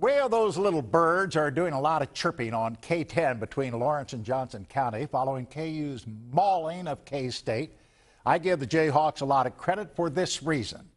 Well, those little birds are doing a lot of chirping on K-10 between Lawrence and Johnson County following KU's mauling of K-State. I give the Jayhawks a lot of credit for this reason.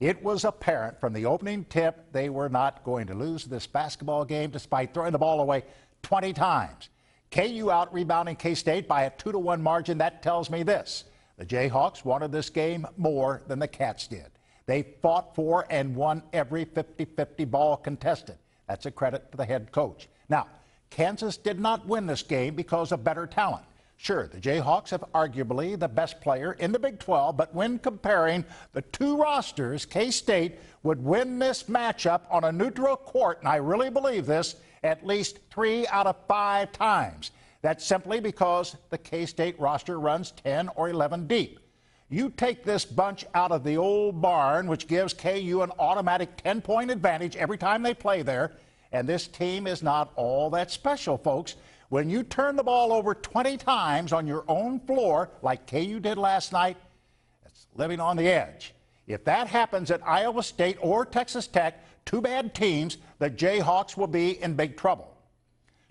It was apparent from the opening tip they were not going to lose this basketball game despite throwing the ball away 20 times. KU out-rebounding K-State by a 2-1 margin. That tells me this: the Jayhawks wanted this game more than the Cats did. They fought for and won every 50-50 ball contested. That's a credit to the head coach. Now, Kansas did not win this game because of better talent. Sure, the Jayhawks have arguably the best player in the Big 12, but when comparing the two rosters, K-State would win this matchup on a neutral court, and I really believe this, at least 3 out of 5 times. That's simply because the K-State roster runs 10 or 11 deep. You take this bunch out of the old barn, which gives KU an automatic 10-point advantage every time they play there, and this team is not all that special, folks. When you turn the ball over 20 times on your own floor, like KU did last night, it's living on the edge. If that happens at Iowa State or Texas Tech, two bad teams, the Jayhawks will be in big trouble.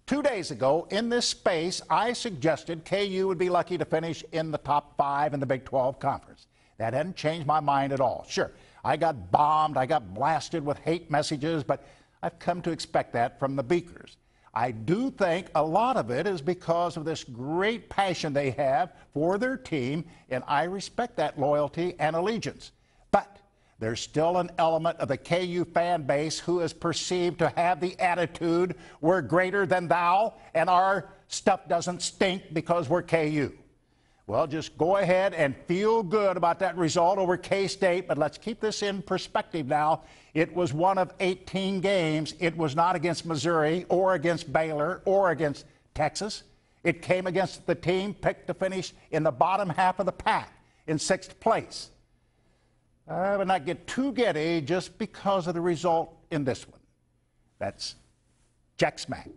2 days ago, in this space, I suggested KU would be lucky to finish in the top 5 in the Big 12 Conference. That hadn't changed my mind at all. Sure, I got bombed, I got blasted with hate messages, but I've come to expect that from the Beakers. I do think a lot of it is because of this great passion they have for their team, and I respect that loyalty and allegiance. But there's still an element of the KU fan base who is perceived to have the attitude, we're greater than thou, and our stuff doesn't stink because we're KU. Well, just go ahead and feel good about that result over K-State, but let's keep this in perspective now. It was one of 18 games. It was not against Missouri or against Baylor or against Texas. It came against the team picked to finish in the bottom half of the pack in 6th place. I would not get too giddy just because of the result in this one. That's Jack Smack.